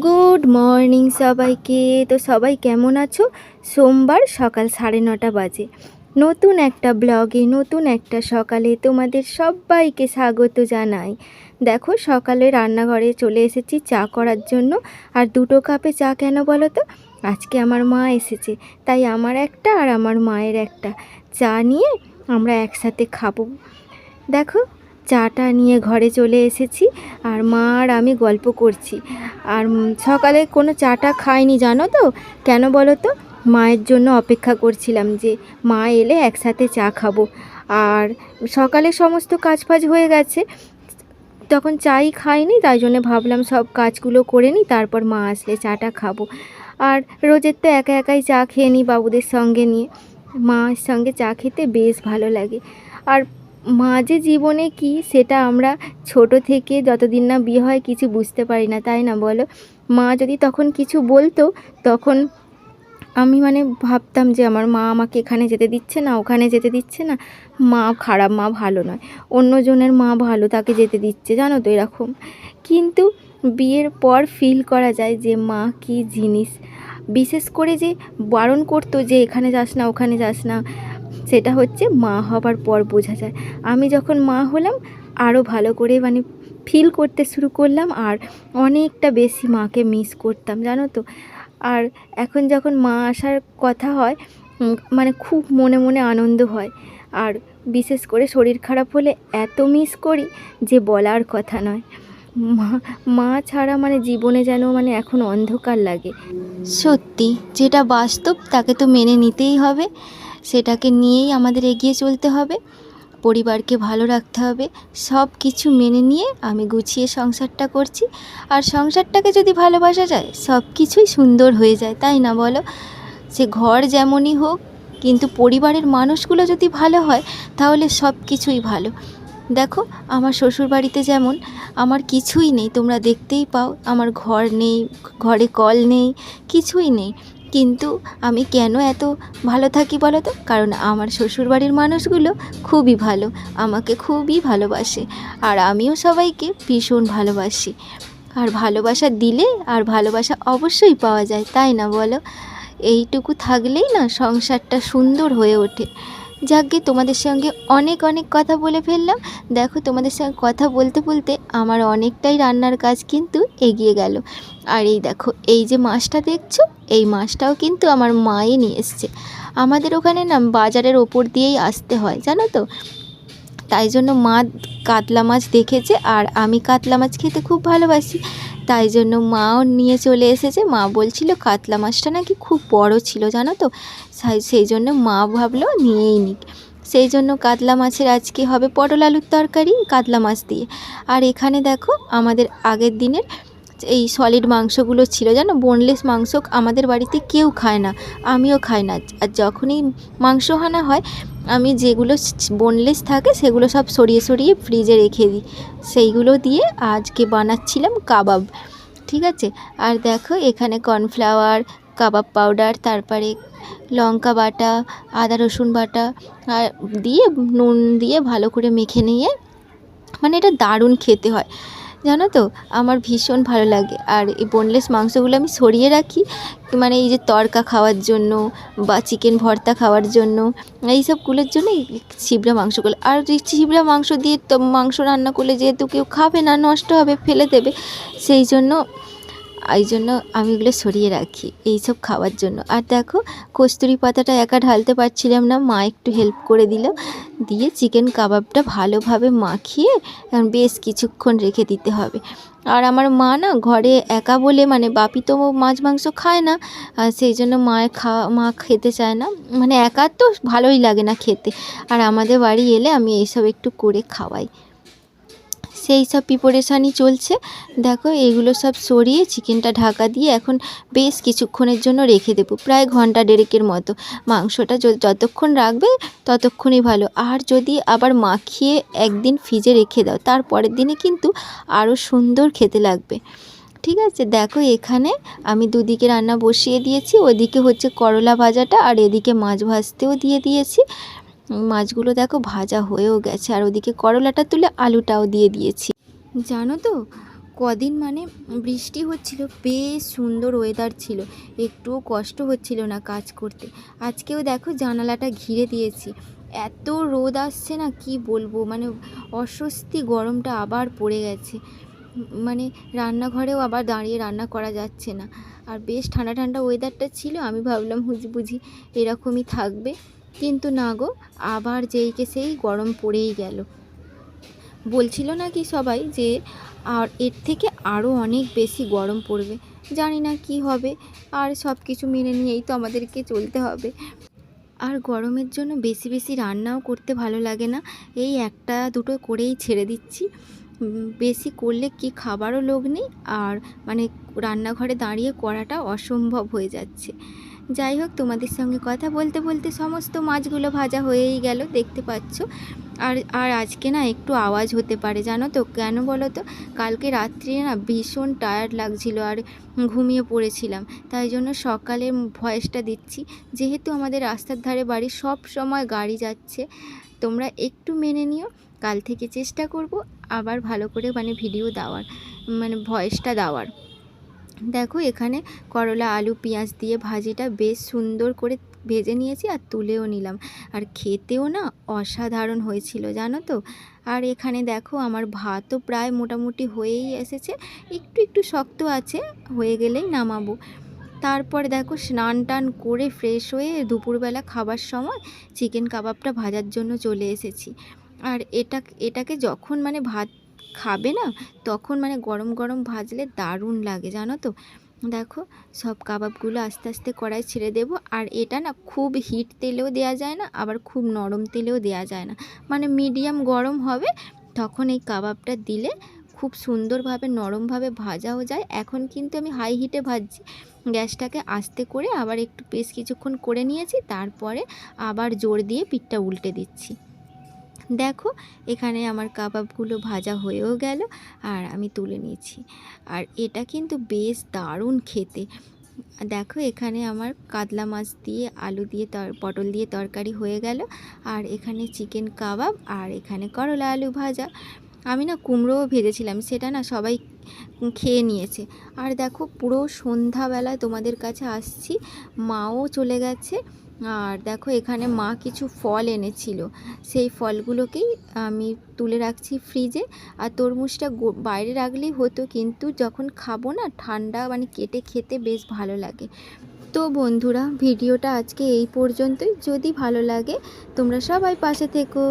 Good morning সবাইকে। তো সবাই কেমন আছো? সোমবার সকাল 9:30 বাজে, নতুন একটা ব্লগে নতুন একটা সকালে তোমাদের সবাইকে স্বাগত জানাই। দেখো সকালে রান্নাঘরে চলে এসেছি চা করার জন্য। আর 2 কাপে চা কেন বলো তো? আজকে আমার মা এসেছে, তাই আমার একটা আর আমার মায়ের একটা চা নিয়ে আমরা একসাথে খাবো। দেখো চাটা নিয়ে ঘরে চলে এসেছি, আর মা আর আমি গল্প করছি। আর সকালে কোনো চাটা খাইনি, জানো তো কেন বলো তো? মায়ের জন্য অপেক্ষা করছিলাম যে মা এলে একসাথে চা খাবো। আর সকালে সমস্ত কাজ ফাজ হয়ে গেছে, তখন চাই খাইনি, তাই জন্য ভাবলাম সব কাজগুলো করে নিই, তারপর মা আসলে চাটা খাবো। আর রোজের তো একা একাই চা খেয়ে নিই বাবুদের সঙ্গে নিয়ে, মার সঙ্গে চা খেতে বেশ ভালো লাগে। আর মা যে জীবনে কি, সেটা আমরা ছোট থেকে যতদিন না বিয়ে হয় কিছু বুঝতে পারি না, তাই না বলো? মা যদি তখন কিছু বলতো, তখন আমি ভাবতাম যে আমার মা আমাকে এখানে যেতে দিচ্ছে না, ওখানে যেতে দিচ্ছে না, মা খারাপ, মা ভালো নয়, অন্যজনের মা ভালো, তাকে যেতে দিচ্ছে, জানো তো এরকম। কিন্তু বিয়ের পর ফিল করা যায় যে মা কী জিনিস। বিশেষ করে যে বারণ করতো যে এখানে যাস না, ওখানে যাস না, সেটা হচ্ছে মা হবার পর বোঝা যায়। আমি যখন মা হলাম আরও ভালো করে ফিল করতে শুরু করলাম, আর অনেকটা বেশি মাকে মিস করতাম, জানো তো। আর এখন যখন মা আসার কথা হয়, খুব মনে মনে আনন্দ হয়। আর বিশেষ করে শরীর খারাপ হলে এত মিস করি যে বলার কথা নয়। মা মা ছাড়া জীবনে যেন এখন অন্ধকার লাগে। সত্যি, যেটা বাস্তব তাকে তো মেনে নিতেই হবে, সেটাকে নিয়েই আমাদের এগিয়ে চলতে হবে, পরিবারকে ভালো রাখতে হবে। সব কিছু মেনে নিয়ে আমি গুছিয়ে সংসারটা করছি। আর সংসারটাকে যদি ভালোবাসা যায়, সব কিছুই সুন্দর হয়ে যায়, তাই না বলো? সে ঘর যেমনই হোক, কিন্তু পরিবারের মানুষগুলো যদি ভালো হয় তাহলে সব কিছুই ভালো। দেখো আমার শ্বশুরবাড়িতে যেমন আমার কিছুই নেই, তোমরা দেখতেই পাও, আমার ঘর নেই, ঘরে কল নেই, কিছুই নেই, কিন্তু আমি কেন এত ভালো থাকি বলো তো? কারণ আমার শ্বশুরবাড়ির মানুষগুলো খুবই ভালো, আমাকে খুবই ভালোবাসে, আর আমিও সবাইকে ভীষণ ভালোবাসি। আর ভালোবাসা দিলে আর ভালোবাসা অবশ্যই পাওয়া যায়, তাই না বলো? এইটুকু থাকলেই না সংসারটা সুন্দর হয়ে ওঠে। যাকগে, তোমাদের সঙ্গে অনেক অনেক কথা বলে ফেললাম। দেখো তোমাদের সঙ্গে কথা বলতে বলতে আমার অনেকটাই রান্নার কাজ কিন্তু এগিয়ে গেল। আর এই দেখো, এই যে মাছটা দেখছো, এই মাছটাও কিন্তু আমার মাই নিয়ে এসছে। আমাদের ওখানে না বাজারের ওপর দিয়েই আসতে হয়, জানো তো, তাই জন্য মা কাতলা মাছ দেখেছে, আর আমি কাতলা মাছ খেতে খুব ভালোবাসি, তাই জন্য মাও নিয়ে চলে এসেছে। মা বলছিল কাতলা মাছটা নাকি খুব বড় ছিল, জানো তো, সেই জন্য মা ভাবলো নিয়েই নিক। সেই জন্য কাতলা মাছের আজকে হবে পটল আলুর তরকারি কাতলা মাছ দিয়ে। আর এখানে দেখো আমাদের আগের দিনের এই সলিড মাংসগুলো ছিল, জানো, বোনলেস মাংস আমাদের বাড়িতে কেউ খায় না, আমিও খাই না। আর যখনই মাংস আনা হয়, আমি যেগুলো বোনলেস থাকে সেগুলো সব সরিয়ে সরিয়ে ফ্রিজে রেখে দিই, সেইগুলো দিয়ে আজকে বানাচ্ছিলাম কাবাব, ঠিক আছে। আর দেখো এখানে কর্নফ্লাওয়ার, কাবাব পাউডার, তারপরে লঙ্কা বাটা, আদা রসুন বাটা আর দিয়ে নুন দিয়ে ভালো করে মেখে নিয়ে, এটা দারুণ খেতে হয়, জানো তো, আমার ভীষণ ভালো লাগে। আর এই বোনলেস মাংসগুলো আমি সরিয়ে রাখি, এই যে তড়কা খাওয়ার জন্য বা চিকেন ভর্তা খাওয়ার জন্য, এইসবগুলোর জন্য এই ছিবড়া মাংসগুলো। আর এই ছিবড়া মাংস দিয়ে তো মাংস রান্না করলে যেহেতু কেউ খাবে না, নষ্ট হবে, ফেলে দেবে, এই জন্য আমি এগুলো সরিয়ে রাখি এইসব খাওয়ার জন্য। আর দেখো কস্তুরি পাতাটা একা ঢালতে পারছিলাম না, মা একটু হেল্প করে দিল, দিয়ে চিকেন কাবাবটা ভালোভাবে মাখিয়ে বেশ কিছুক্ষণ রেখে দিতে হবে। আর আমার মা না ঘরে একা বলে, বাপি তো মাছ মাংস খায় না, আর সেই জন্য মা খেতে চায় না, একা তো ভালোই লাগে না খেতে। আর আমাদের বাড়ি এলে আমি এইসব একটু করে খাওয়াই, সেই সব প্রিপারেশানই চলছে। দেখো এগুলো সব সরিয়ে চিকেনটা ঢাকা দিয়ে এখন বেশ কিছুক্ষণের জন্য রেখে দেবো, প্রায় ঘন্টা দেড়েকের মতো। মাংসটা যতক্ষণ রাখবে ততক্ষণই ভালো। আর যদি আবার মাখিয়ে একদিন ফ্রিজে রেখে দাও, তার পরের দিনে কিন্তু আরও সুন্দর খেতে লাগবে, ঠিক আছে। দেখো এখানে আমি দুদিকে রান্না বসিয়ে দিয়েছি, ওদিকে হচ্ছে করলা ভাজাটা, আর এদিকে মাছ ভাজতেও দিয়ে দিয়েছি। মাছগুলো দেখো ভাজা হয়েও গেছে, আর ওদিকে করলাটা তুলে আলুটাও দিয়ে দিয়েছি। জানো তো, কদিন মানে বৃষ্টি হচ্ছিল, বেশ সুন্দর ওয়েদার ছিল, একটুও কষ্ট হচ্ছিল না কাজ করতে। আজকেও দেখো জানালাটা ঘিরে দিয়েছি, এত রোদ আসছে না কি বলবো, মানে অস্বস্তি, গরমটা আবার পড়ে গেছে। মানে রান্নাঘরেও আবার দাঁড়িয়ে রান্না করা যাচ্ছে না। আর বেশ ঠান্ডা ঠান্ডা ওয়েদারটা ছিল, আমি ভাবলাম বুঝি এরকমই থাকবে, কিন্তু না গো, আবার যেইকে সেই গরম পড়েই গেল। বলছিল নাকি সবাই যে আর এর থেকে আরও অনেক বেশি গরম পড়বে, জানি না কি হবে। আর সব কিছু মেনে নিয়েই তো আমাদেরকে চলতে হবে। আর গরমের জন্য বেশি বেশি রান্নাও করতে ভালো লাগে না, এই একটা দুটো করেই ছেড়ে দিচ্ছি। বেশি করলে কি খাবারও লোক নেই, আর মানে রান্নাঘরে দাঁড়িয়ে করাটা অসম্ভব হয়ে যাচ্ছে। যাই হোক, তোমাদের সঙ্গে কথা বলতে বলতে সমস্ত মাছগুলো ভাজা হয়েই গেল, দেখতে পাচ্ছ। আর আর আজকে না একটু আওয়াজ হতে পারে, জানো তো কেন বলো তো? কালকে রাত্রে না ভীষণ টায়ার্ড লাগছিল আর ঘুমিয়ে পড়েছিলাম, তাই জন্য সকালে ভয়েসটা দিচ্ছি। যেহেতু আমাদের রাস্তার ধারে বাড়ি, সব সময় গাড়ি যাচ্ছে, তোমরা একটু মেনে নিও। কাল থেকে চেষ্টা করব আবার ভালো করে মানে ভিডিও দেওয়ার, মানে ভয়েসটা দেওয়ার। দেখো এখানে করলা আলু পেঁয়াজ দিয়ে ভাজিটা বেশ সুন্দর করে ভেজে নিয়েছি আর তুলেও নিলাম, আর খেতেও না অসাধারণ হয়েছিল, জানো তো। আর এখানে দেখো আমার ভাতও প্রায় মোটামুটি হয়েই এসেছে, একটু একটু শক্ত আছে, হয়ে গেলেই নামাবো। তারপর দেখো স্নান টান করে ফ্রেশ হয়ে দুপুরবেলা খাবার সময় চিকেন কাবাবটা ভাজার জন্য চলে এসেছি। আর এটাকে যখন মানে ভাত খাবে না, তখন মানে গরম গরম ভাজলে দারুণ লাগে, জানো তো। দেখো সব কাবাবগুলো আস্তে আস্তে কড়াই ছেড়ে দেব। আর এটা না খুব হিট তেলেও দেওয়া যায় না, আবার খুব নরম তেলেও দেওয়া যায় না, মানে মিডিয়াম গরম হবে, তখন এই কাবাবটা দিলে খুব সুন্দরভাবে নরমভাবে ভাজাও যায়। এখন কিন্তু আমি হাই হিটে ভাজছি, গ্যাসটাকে আস্তে করে আবার একটু বেশ কিছুক্ষণ করে নিয়েছি, তারপরে আবার জোর দিয়ে পিঠটা উল্টে দিচ্ছি। দেখো এখানে আমার কাবাবগুলো ভাজা হয়েও গেল আর আমি তুলে নিয়েছি। আর এটা কিন্তু বেশ দারুণ খেতে। দেখো এখানে আমার কাতলা মাছ দিয়ে আলু দিয়ে পটল দিয়ে তরকারি হয়ে গেল, আর এখানে চিকেন কাবাব, আর এখানে করলা আলু ভাজা। আমি না কুমড়োও ভেজেছিলাম, সেটা না সবাই খেয়ে নিয়েছে। আর দেখো পুরো সন্ধ্যাবেলায় তোমাদের কাছে আসছি, মাও চলে গেছে। আর দেখো এখানে মা কিছু ফল এনেছিল, সেই ফলগুলোকেই আমি তুলে রাখছি ফ্রিজে। আর তরমুজটা বাইরে রাখলেই হতো, কিন্তু যখন খাবো না ঠান্ডা, মানে কেটে খেতে বেশ ভালো লাগে। তো বন্ধুরা, ভিডিওটা আজকে এই পর্যন্তই। যদি ভালো লাগে তোমরা সবাই পাশে থেকো।